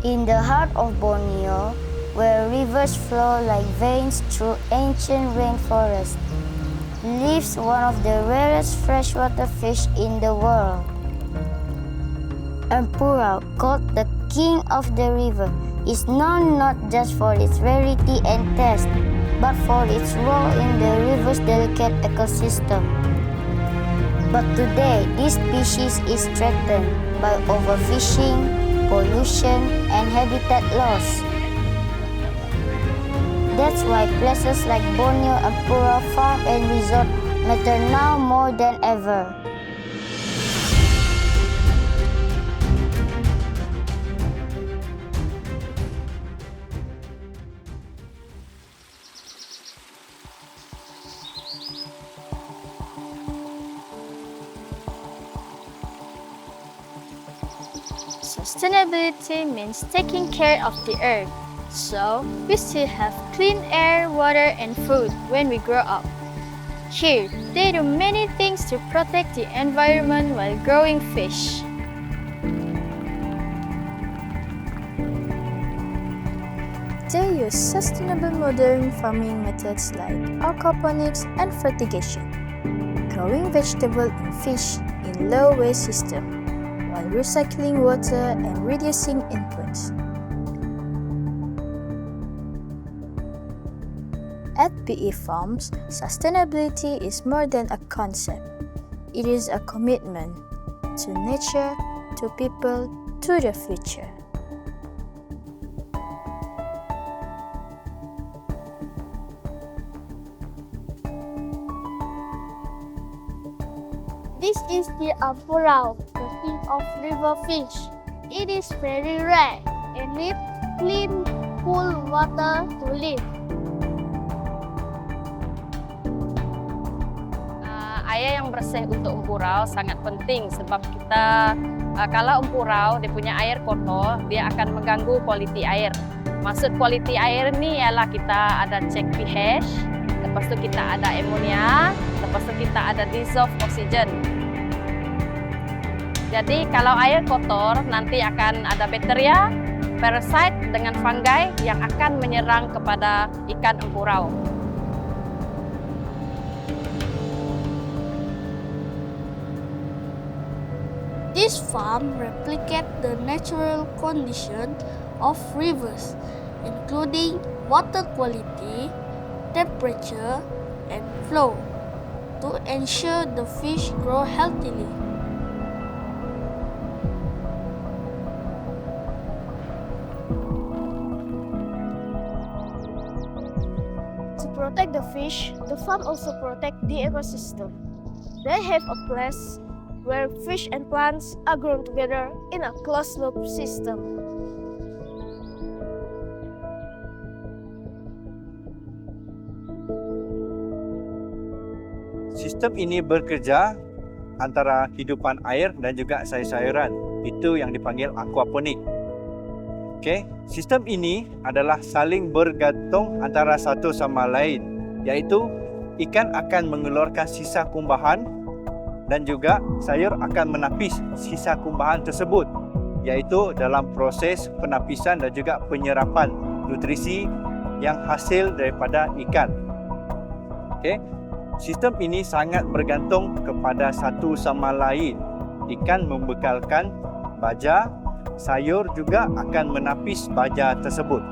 In the heart of Borneo, where rivers flow like veins through ancient rainforests, lives one of the rarest freshwater fish in the world. Empurau, called the king of the river, is known not just for its rarity and taste, but for its role in the river's delicate ecosystem. But today, this species is threatened by overfishing, pollution, and habitat loss. That's why places like Borneo Empurau Farm Resort matter now more than ever. Sustainability means taking care of the earth, so we still have clean air, water, and food when we grow up. Here, they do many things to protect the environment while growing fish. They use sustainable modern farming methods like aquaponics and fertigation, growing vegetables and fish in low-waste systems, while recycling water and reducing inputs. At PE Farms, sustainability is more than a concept. It is a commitment to nature, to people, to the future. This is the Empurau, the king of river fish. It is very rare and needs clean, cool water to live. Air yang bersih untuk empurau sangat penting sebab kita kalau empurau dia punya air kotor, dia akan mengganggu kualiti air. Maksud kualiti air ni ialah kita ada cek pH, lepas tu kita ada amonia, lepas tu kita ada dissolved oxygen. Jadi kalau air kotor nanti akan ada bakteria, parasite dengan fungi yang akan menyerang kepada ikan empurau. This farm replicates the natural condition of rivers, including water quality, temperature, and flow, to ensure the fish grow healthily. To protect the fish, the farm also protects the ecosystem. They have a place where fish and plants are grown together in a closed-loop system. Sistem ini bekerja antara hidupan air dan juga sayur-sayuran. Itu yang dipanggil aquaponik. Okey, sistem ini adalah saling bergantung antara satu sama lain, iaitu ikan akan mengeluarkan sisa kumbahan dan juga sayur akan menapis sisa kumbahan tersebut, iaitu dalam proses penapisan dan juga penyerapan nutrisi yang hasil daripada ikan. Okey, sistem ini sangat bergantung kepada satu sama lain. Ikan membekalkan baja, sayur juga akan menapis baja tersebut.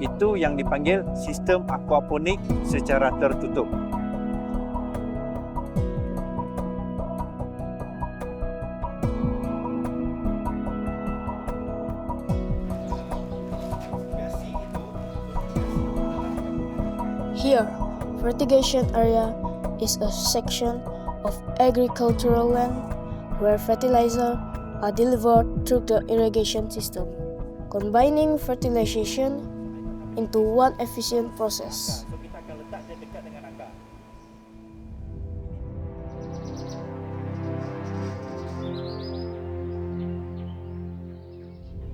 Itu yang dipanggil sistem aquaponik secara tertutup. Here, fertigation area is a section of agricultural land where fertilizer are delivered through the irrigation system, combining fertilization into one efficient process.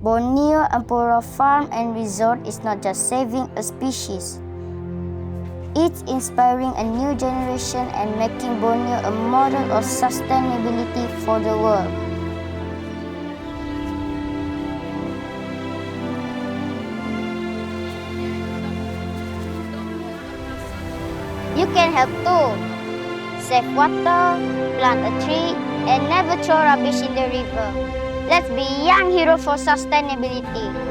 Borneo Empurau Farm Resort is not just saving a species. It's inspiring a new generation and making Borneo a model of sustainability for the world. can help too. Save water, plant a tree, and never throw rubbish in the river. Let's be young hero for sustainability.